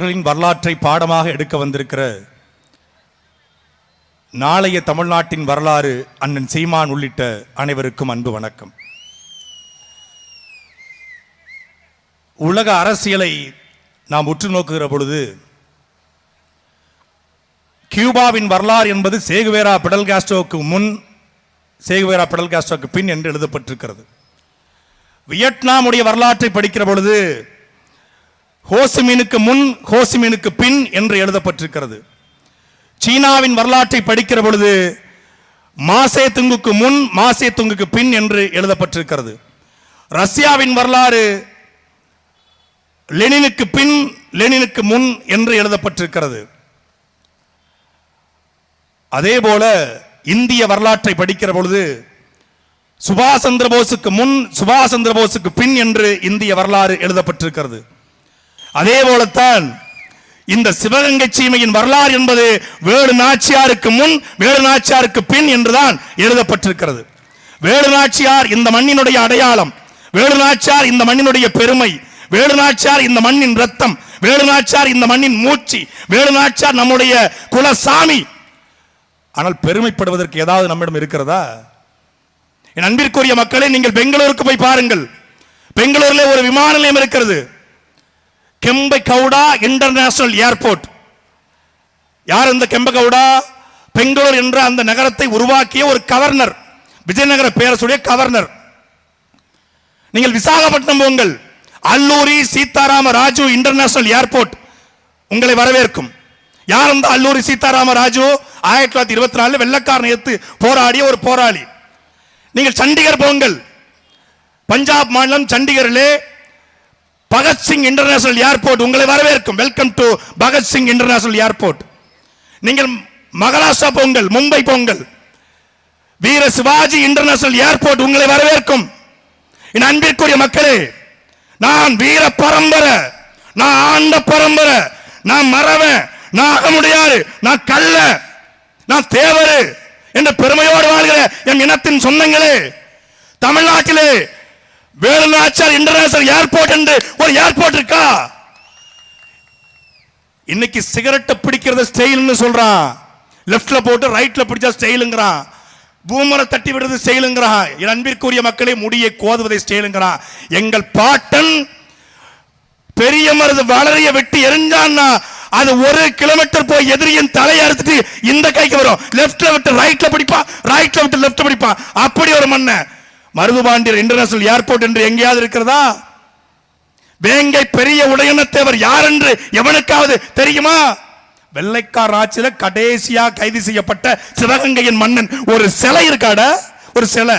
தமிழர்களின் வரலாற்றை பாடமாக எடுக்க வந்திருக்கிற நாளைய தமிழ்நாட்டின் வரலாறு அண்ணன் சீமான் உள்ளிட்ட அனைவருக்கும் அன்பு வணக்கம். உலக அரசியலை நாம் உற்று நோக்குகிற பொழுது கியூபாவின் வரலாறு என்பது சேகுவேரா பிடல் காஸ்ட்ரோவுக்கு முன், சேகுவேரா பிடல் காஸ்ட்ரோவுக்கு பின் என்று எழுதப்பட்டிருக்கிறது. வியட்நாமுடைய வரலாற்றை படிக்கிற பொழுது ஹோசிமினுக்கு முன், ஹோசிமினுக்கு பின் என்று எழுதப்பட்டிருக்கிறது. சீனாவின் வரலாற்றை படிக்கிற பொழுது மாசே துங்குக்கு முன், மாசே துங்குக்கு பின் என்று எழுதப்பட்டிருக்கிறது. ரஷ்யாவின் வரலாறு லெனினுக்கு பின், லெனினுக்கு முன் என்று எழுதப்பட்டிருக்கிறது. அதே போல இந்திய வரலாற்றை படிக்கிற பொழுது சுபாஷ் சந்திர போஸுக்கு முன், சுபாஷ் சந்திர போஸுக்கு பின் என்று இந்திய வரலாறு எழுதப்பட்டிருக்கிறது. அதே போலத்தான் இந்த சிவகங்கை சீமையின் வரலாறு என்பது வேலு நாச்சியாருக்கு முன், வேலு நாச்சியாருக்கு பின் என்றுதான் எழுதப்பட்டிருக்கிறது. வேலு நாச்சியார் இந்த மண்ணினுடைய அடையாளம், வேலு நாச்சியார் இந்த மண்ணினுடைய பெருமை, வேலு நாச்சியார் இந்த மண்ணின் ரத்தம், வேலு நாச்சியார் இந்த மண்ணின் மூச்சு, வேலு நாச்சியார் நம்முடைய குலசாமி. ஆனால் பெருமைப்படுவதற்கு ஏதாவது நம்மிடம் இருக்கிறதா? என் அன்பிற்குரிய மக்களே, நீங்கள் பெங்களூருக்கு போய் பாருங்கள். பெங்களூரில் ஒரு விமான நிலையம் இருக்கிறது, கெம்பகவுடா இன்டர்நேஷனல் ஏர்போர்ட். யார் இந்த கெம்பகவுடா? பெங்களூர் என்ற அந்த நகரத்தை உருவாக்கிய ஒரு கவர்னர், விஜயநகர பேரரசுடைய கவர்னர். நீங்கள் விசாகப்பட்டினம் போங்கள், அல்லூரி சீதாராம ராஜு இன்டர்நேஷனல் ஏர்போர்ட் உங்களை வரவேற்கும். யார் அந்த அல்லூரி சீதாராம ராஜு? 1924 வெள்ளக்காரனை எதிர்த்து போராடிய ஒரு போராளி. நீங்கள் சண்டிகர் போங்கள், பஞ்சாப் மாநிலம் சண்டிகரிலே பகத்சிங் இன்டர்நேஷனல் ஏர்போர்ட் உங்களை வரவேற்கும். Welcome to Bhagat Singh international airport. நீங்கள் மகாராஷ்டிரா போங்கள், மும்பை போங்கள், வீர சிவாஜி இன்டர்நேஷனல் ஏர்போர்ட் உங்களை வரவேற்கும். என் அன்பிற்குரிய மக்களே, நான் வீர பரம்பரை, நான் ஆண்ட பரம்பரை, நான் மறவன், நான் அகமுடையாறு, நான் கள்ள, நான் தேவரு என்ற பெருமையோடு வாழ்கிற என் இனத்தின் சொந்தங்களே, தமிழ்நாட்டிலே வேலு நாச்சியார் இன்டர்நேஷனல் ஏர்போர்ட் என்று ஒரு ஏர்போர்ட் இருக்கா? இன்னைக்கு சிகரெட்டை பிடிக்கிறது ஸ்டைல்னு சொல்றான், லெப்ட்ல போட்டு ரைட்ல பிடிச்சா ஸ்டைலுங்கிறான், பூமரை தட்டி விடுறது ஸ்டைலுங்கிறான். என் அன்பிற்குரிய மக்களே, முடியை கோதுவதை ஸ்டைலுங்கிறான். எங்கள் பாட்டன் பெரிய மருது வளரைய வெட்டி எரிஞ்சான்னா அது 1 கிலோமீட்டர் போய் எதிரியின் தலையை அறுத்துட்டு இந்த கைக்கு வரும். லெப்ட்ல விட்டு ரைட்ல பிடிப்பான், ரைட்ல விட்டு லெப்ட் பிடிப்பான். அப்படி ஒரு மண்ண மருதுபாண்டியர் இன்டர்நேஷனல் ஏர்போர்ட் என்று எங்கேயாவது இருக்கிறதா? வேங்கை பெரிய உடையனத்தேவர் யார் என்று எவனுக்காவது தெரியுமா? வெள்ளைக்கார ஆட்சியில கடைசியா கைது செய்யப்பட்ட சிவகங்கையின் மன்னன் ஒரு சிலை இருக்காட, ஒரு சிலை.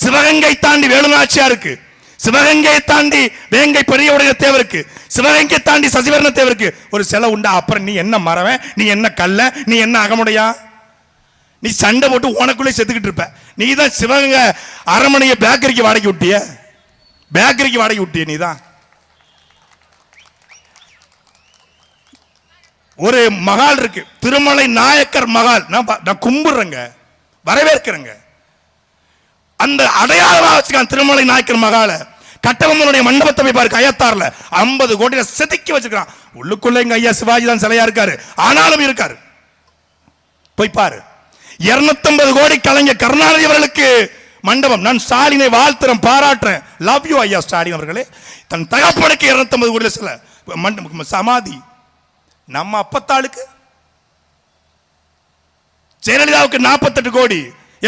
சிவகங்கை தாண்டி வேலு நாச்சியாருக்கு, சிவகங்கையை தாண்டி வேங்கை பெரிய உடைய தேவருக்கு, சிவகங்கை தாண்டி சசிவர்ண தேவருக்கு ஒரு சிலை உண்டா? அப்புறம் நீ என்ன மறவன், நீ என்ன கல்ல, நீ என்ன அகமுடையா? நீ சண்டை போட்டு உனக்குள்ளே செத்துக்கிட்டு இருப்ப. நீ தான் சிவகங்கை அரண்மனையை பேக்கரிக்கு வாடகை விட்டிய, பேக்கரிக்கு வாடகை விட்டிய. நீ தான் ஒரு மகால் இருக்கு, திருமலை நாயக்கர் மகால். நான் கும்பிடுறேங்க, வரவேற்கிறேங்க. அந்த அடையாளமாக வச்சுக்கான் திருமலை நாயக்கர் மகால. கட்டபொம்மனுடைய மண்டபத்தை போய் பாரு, கயத்தார்ல 50 கோடி செதுக்கி வச்சிருக்கான். உள்ளுக்குள்ள எங்க ஐயா சிவாஜி தான் சிலையா இருக்காரு, ஆனாலும் இருக்காரு. போய் பாரு. 250 கோடி கலைஞர் கருணாநிதி அவர்களுக்கு மண்டபம். நான் ஸ்டாலினை வாழ்த்துறேன், பாராட்டுறேன். லவ் யூ ஐயா ஸ்டாலின் அவர்களே. தன் தகப்பனுக்கு 250 கோடி சில மண்டபம், சமாதி. நம்ம அப்பத்தாளுக்கு ஜெயலலிதாவுக்கு 48 கோடி,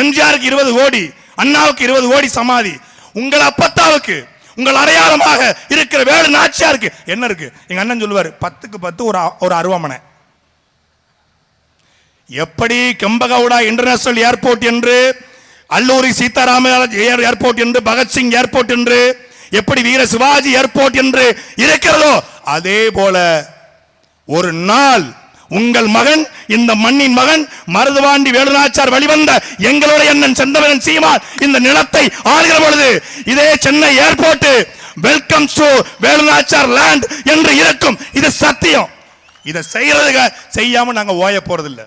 எம்ஜிஆருக்கு 20 கோடி, அண்ணாவுக்கு 20 கோடி சமாதி. உங்கள் அப்பத்தாவுக்கு, உங்கள் அடையாளமாக இருக்கிற வேலு நாச்சியாருக்கு என்ன இருக்கு? எங்க அண்ணன் சொல்லுவாரு, 10க்கு 10 ஒரு அருவாமனை. எப்படி கெம்பகவுடா இன்டர்நேஷனல் ஏர்போர்ட் என்று, அல்லூரி சீதாராம ஏர்போர்ட் என்று, பகத்சிங் ஏர்போர்ட் என்று, எப்படி வீர சிவாஜி ஏர்போர்ட் என்று இருக்கிறதோ அதே போல ஒரு நாள் உங்கள் மகன், இந்த மண்ணின் மகன், மருதுபாண்டி வேலு நாச்சியார் வழிவந்த எங்களுடைய அண்ணன் செந்தமிழன் சீமான் இந்த நிலத்தை ஆளுகிற பொழுது இதே Chennai airport welcome to Velu Nachiyar land என்று இருக்கும். இது சத்தியம். இதை செய்யறதுக்கு செய்யாம நாங்க ஓய போறதில்லை.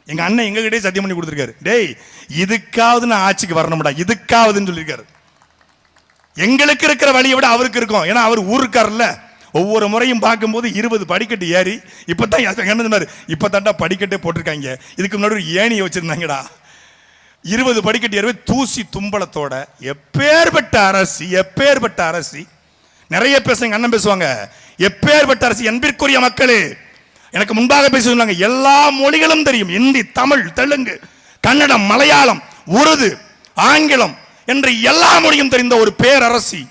எங்க அண்ணன் எங்ககிட்டே சத்தியம் பண்ணி கொடுத்திருக்காரு, டேய் இதுக்காவது நான் ஆட்சிக்கு வரணும்டா, இதுக்காவதுன்னு சொல்லியிருக்காரு. எங்களுக்கு இருக்கிற வழியை விட அவருக்கு இருக்கும். ஏன்னா அவர் ஊருக்காரல்ல, ஒவ்வொரு முறையும் பார்க்கும்போது 20 படிக்கட்டு ஏறி இப்பதான்டா படிக்கட்டே போட்டிருக்காங்க, இதுக்கு முன்னாடி ஏணியை வச்சிருந்தாங்கடா. 20 படிக்கட்டு ஏறி தூசி தும்பலத்தோட எப்பேற்பட்ட அரசி. நிறைய பேசுங்க, அண்ணன் பேசுவாங்க, எப்பேற்பட்ட அரசு. என்பிற்குரிய மக்களே, எனக்கு முன்பாக பேசுவாங்க, எல்லா மொழிகளும் தெரியும், இந்தி, தமிழ், தெலுங்கு, கன்னடம், மலையாளம், உருது, ஆங்கிலம் என்று எல்லா மொழியும் தெரிந்த ஒரு பேரரசி.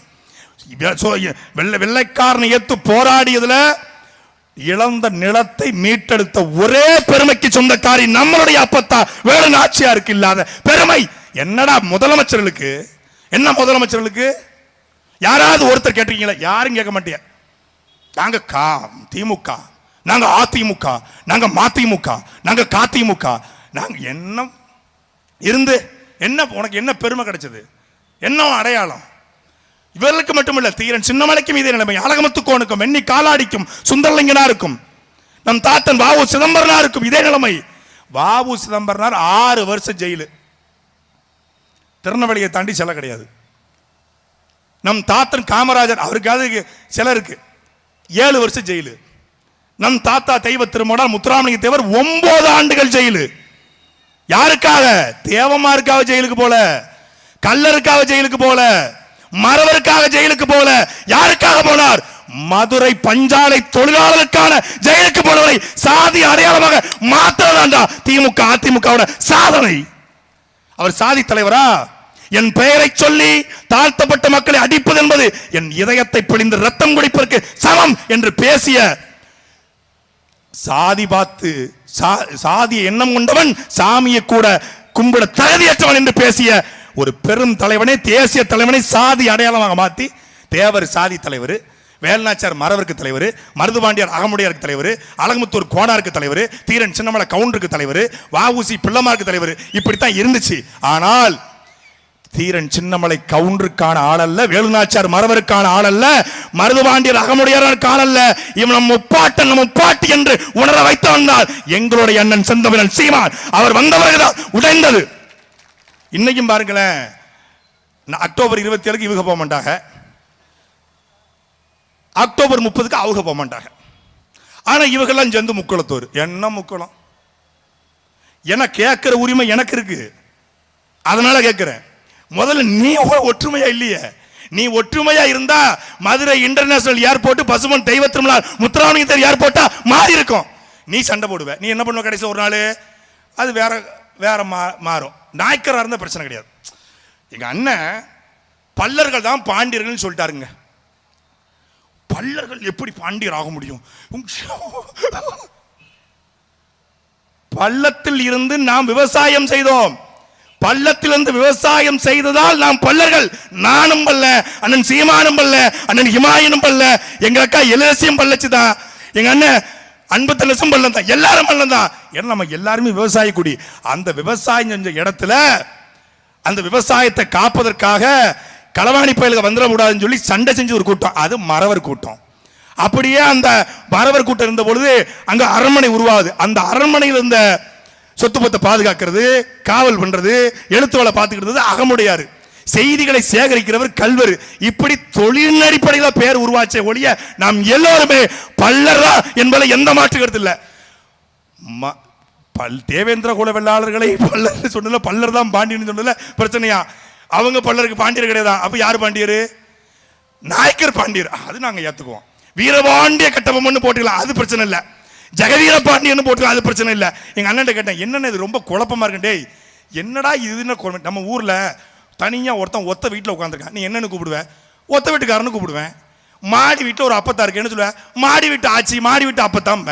வெள்ளைக்காரனை ஏத்து போராடியதுல இழந்த நிலத்தை மீட்டெடுத்த ஒரே பெருமைக்கு சொந்தக்காரி நம்மளுடைய அப்பத்தா வேலு நாச்சியாருக்கு இல்லாத பெருமை என்னடா முதலமைச்சர்களுக்கு? என்ன முதலமைச்சர்களுக்கு? யாராவது ஒருத்தர் கேட்டீங்களா? யாரும் கேட்க மாட்டீங்க. நாங்க திமுக, நாங்க அதிமுக, நாங்க மதிமுக, நாங்க கதிமுக, நாங்க என்ன இருந்து என்ன உனக்கு என்ன பெருமை கிடைச்சது? என்ன அடையாளம்? இவர்களுக்கு மட்டுமல்ல, தீரன் சின்னமலைக்கும் இதே நிலைமை, அழகமுத்துக்கோனுக்கும், வெண்ணி காலாடிக்கும், சுந்தரலிங்கனாருக்கும், நம் தாத்தன் வாவு சிதம்பரனாருக்கும் இதே நிலைமை. வாவு சிதம்பரனார் 6 வருஷம் ஜெயிலு, திருநெல்வேலியை தாண்டி செல்ல கிடையாது. நம் தாத்தன் காமராஜர், அவருக்கு சிலருக்கு 7 வருஷம் ஜெயிலு. நம் தாத்தா தெய்வ திருமணம் முத்துராமலிங்க தேவர் 9 ஆண்டுகள் ஜெயிலு. யாருக்காக? தேவமாருக்காக ஜெயிலுக்கு போல, கல்லருக்காக ஜெயிலுக்கு போல, மறவருக்காக ஜெயிலுக்கு போல. யாருக்காக போனார்? மதுரை பஞ்சாலை தொழிலாளருக்கான ஜெயிலுக்கு போனவரை சாதி அடையாளமாக மாற்றதாண்டா திமுக அதிமுக சாதனை. அவர் சாதி தலைவரா? என் பெயரை சொல்லி தாழ்த்தப்பட்ட மக்களை அடிப்பது என்பது என் இதயத்தை பிழிந்து ரத்தம் குடிப்பதற்கு சமம் என்று பேசிய, சாதி பார்த்து சாதிய எண்ணம் கொண்டவன் சாமியை கூட கும்பிட தகுதியற்றவன் என்று பேசிய ஒரு பெரும் தலைவனை, தேசிய தலைவனை சாதி அடையாளமாக மாற்றி, தேவர் சாதி தலைவர், வேலுநாச்சியார் மறவருக்கு தலைவர், மருதுபாண்டியார் அகமுடையாருக்கு தலைவர், அழகமுத்தூர் கோனாருக்கு தலைவர், தீரன் சின்னமலை கவுண்டருக்கு தலைவர், வஉசி பிள்ளமாருக்கு தலைவர். இப்படித்தான் இருந்துச்சு. ஆனால் தீரன் சின்னமலை கவுண்டருக்கான ஆள் அல்ல, வேலுநாச்சியார் மறவருக்கான ஆள் அல்ல, மருதுபாண்டியர் அகமுடையாருக்கான அல்ல. இவன் முப்பாட்டி என்று உணர வைத்தவன் எங்களுடைய அண்ணன் செந்தமிழன் சீமான். அவர் வந்தவர்கள்தான் உடைந்தது. இன்னைக்கும் பாருங்களேன், அக்டோபர் 27 இவங்க போக மாட்டாங்க, அக்டோபர் 30 அவங்க போக மாட்டாங்க. ஆனா இவங்கெல்லாம் சேர்ந்து முக்குளத்தோர். என்ன முக்குளம்? என கேட்கிற உரிமை எனக்கு இருக்கு, அதனால கேட்கிறேன். முதல்ல நீ ஒற்றுமையா இல்லையே. நீ ஒற்றுமையா இருந்தா மதுரை இன்டர்நேஷனல் ஏர்போர்ட், பசுமன் தெய்வ திருமலா முத்துராமலிங்க ஏர்போர்ட்டா மாறி இருக்கும். நீ சண்டை போடுவ. நீ என்ன பண்ணுவ? கடைசி ஒரு நாள் அது வேற மாறும். நாய்க்கரா இருந்த பிரச்சனை கிடையாது. எங்க அண்ணன் பல்லர்கள் தான் பாண்டியர்கள் சொல்லிட்டாருங்க. பல்லர்கள் எப்படி பாண்டியர் ஆக முடியும்? பள்ளத்தில் இருந்து நாம் விவசாயம் செய்தோம். பள்ளத்திலிருந்து விவசாயம் செய்ததால் நாம் பல்லர்கள். நானும் பல்ல, அண்ணன் சீமானும் பல்ல, அண்ணன் ஹிமாயனும் பல்ல, எங்க அக்கா எலசியும் பல்லச்சுதான், எங்க அண்ணன் அன்பு லட்சம் பல்லம் தான், எல்லாரும் பல்லம் தான். ஏன்னா நம்ம எல்லாருமே விவசாய குடி. அந்த விவசாயம் செஞ்ச இடத்துல அந்த விவசாயத்தை காப்பதற்காக களவாணி பயலுக்கு வந்துடக்கூடாதுன்னு சொல்லி சண்டை செஞ்சு ஒரு கூட்டம், அது மறவர் கூட்டம். அப்படியே அந்த மறவர் கூட்டம் இருந்த பொழுது அங்க அரண்மனை உருவாகுது. அந்த அரண்மனையில் இருந்த சொத்து பத்தை பாதுகாக்கிறது, காவல் பண்றது, எழுத்து வேலை பார்த்துக்கிறது அகமுடையாரு, செய்திகளை சேகரிக்கிறவர் கல்வர். இப்படி தொழில் அடிப்படையில் பேர் உருவாச்சே ஒழிய நாம் எல்லோருமே பல்லரா என்பதை எந்த மாற்று கருத்து இல்லை. தேவேந்திர குல வெள்ளாளர்களை பல்லர் சொன்னல, பல்லர் தான் பாண்டியன் சொன்னல பிரச்சனையா? அவங்க பல்லருக்கு பாண்டியர் கிடையாது. அப்ப யாரு பாண்டியர்? நாயக்கர் பாண்டியர், அது நாங்க ஏத்துக்குவோம். வீரபாண்டிய கட்டபொம்மன் போட்டுக்கலாம், அது பிரச்சனை இல்லை. ஜெகவீர பாண்டியன் போட்டுக்கலாம், அது பிரச்சனை இல்லை. எங்க அண்ணன் கேட்டேன், என்னென்ன இது ரொம்ப குழப்பமா இருக்கு, டேய் என்னடா இதுன்னு. நம்ம ஊர்ல தனியா ஒருத்தன் ஒத்த வீட்டில் உட்காந்துருக்கான், நீ என்னன்னு கூப்பிடுவேன்? ஒத்த வீட்டுக்காரன்னு கூப்பிடுவேன். மாடி வீட்டில் ஒரு அப்பத்தா இருக்கு என்ன சொல்லுவேன்? மாடி வீட்டு ஆச்சி, மாடி வீட்டு அப்பத்தான்.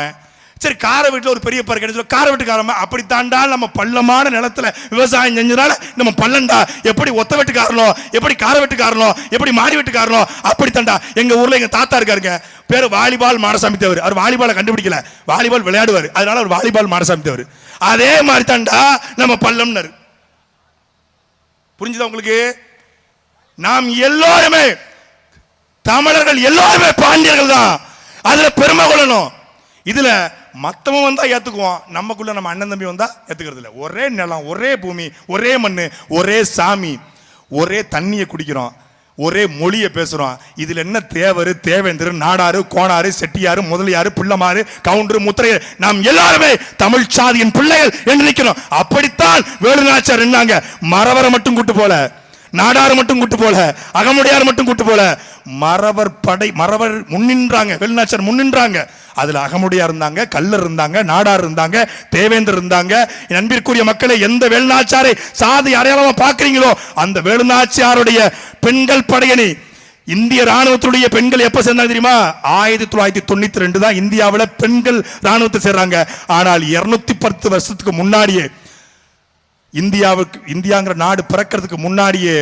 சரி, கார வீட்டில் ஒரு பெரிய பருக்கு என்ன சொல்லுவேன்? கார வீட்டுக்காரன். அப்படி தாண்டா நம்ம பள்ளமான நிலத்துல விவசாயம் செஞ்சதால நம்ம பள்ளண்டா. எப்படி ஒத்த வீட்டுக்காரனோ, எப்படி கார வீட்டுக்காரனோ, எப்படி மாடி வீட்டுக்காரனோ அப்படி தாண்டா. எங்க ஊர்ல எங்க தாத்தா இருக்காருங்க, பேரு வாலிபால் மாடசாமி தேவர். அவர் வாலிபாலை கண்டுபிடிக்கல, வாலிபால் விளையாடுவார், அதனால அவர் வாலிபால் மாடசாமி தேவர். அதே மாதிரி தாண்டா நம்ம பள்ளம்னு. புரிஞ்சுதா உங்களுக்கு? நாம் எல்லோருமே தமிழர்கள், எல்லோருமே பாண்டியர்கள் தான். அதுல பெருமை கொள்ளணும். இதுல மத்தவன் வந்தா ஏத்துக்குவோம், நமக்குள்ள நம்ம அண்ணன் தம்பி வந்தா ஏத்துக்கிறது இல்லை. ஒரே நிலம், ஒரே பூமி, ஒரே மண்ணு, ஒரே சாமி, ஒரே தண்ணியை குடிக்கிறோம். ஒரே மொழியை பேசுறோம். இதுல என்ன தேவர், தேவேந்திர, நாடாரு, கோணாரு, செட்டியாரு, முதலியாரு, பிள்ளமாறு, கவுண்டர், முத்திரையர், நாம் எல்லாருமே தமிழ் சாதியின் பிள்ளைகள் என்று நிற்கிறோம். அப்படித்தான் வேலுநாச்சியார் என்னாங்க. மறவரை மட்டும் கூட்டு போல, நாடாறு மட்டும் கூட்டு போல, அகமுடையார் மட்டும் கூட்டு போல, மறவர் முன்னின்றாங்க. வேலுநாச்சியார் முன்னின்றாங்க. அதுல அகமுடையார் இருந்தாங்க, கல்லர் இருந்தாங்க, நாடார் இருந்தாங்க, தேவேந்தர் இருந்தாங்க. அன்பிற்குரிய மக்களை, எந்த வேலுநாச்சியாரை சாதி அடையாளமா பாக்குறீங்களோ அந்த வேலுநாச்சியாருடைய பெண்கள் படையணி. இந்திய ராணுவத்துடைய பெண்கள் எப்ப சேர்ந்தாங்க தெரியுமா? 1992 தான் இந்தியாவில் பெண்கள் ராணுவத்தை சேர்றாங்க. ஆனால் 210 வருஷத்துக்கு முன்னாடியே, இந்தியாங்கிற நாடு பிறக்கிறதுக்கு முன்னாடியே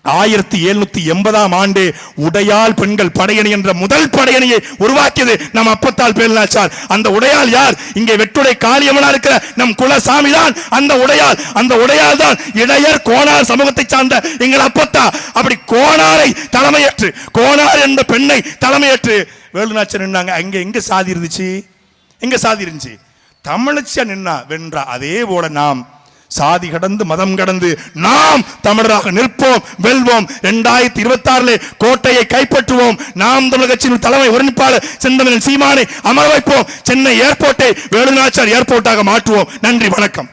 1780ஆம் ஆண்டு உடையாள் பெண்கள் படையணி என்ற முதல் படையணியை உருவாக்கியது நம் அப்பத்தால் வேலுநாச்சியார். அந்த உடையாள் யார்? இங்கே வெட்டுடை காளியம்மனா இருக்கிற நம் குலசாமி தான் அந்த உடையாள். அந்த உடையாள் தான் இடையர் கோணார் சமூகத்தை சார்ந்த எங்கள் அப்பத்தா. அப்படி கோணாரை தலைமையேற்று, கோணார் என்ற பெண்ணை தலைமையேற்று வேலுநாச்சியார் நின்னாங்க. அங்க எங்க சாதி இருந்துச்சு? எங்க சாதி இருந்துச்சு? தமிழச்சியா நின்னா வென்றா. அதே போல நாம் சாதி கடந்து மதம் கடந்து நாம் தமிழராக நிற்போம், வெல்வோம். 2026 கோட்டையை கைப்பற்றுவோம். நாம் தமிழர் கட்சியின் தலைமை ஒருங்கிணைப்பாளர் செந்தமிழன் சீமானை அமர வைப்போம். சென்னை ஏர்போர்ட்டை வேலுநாச்சியார் ஏர்போர்ட்டாக மாற்றுவோம். நன்றி, வணக்கம்.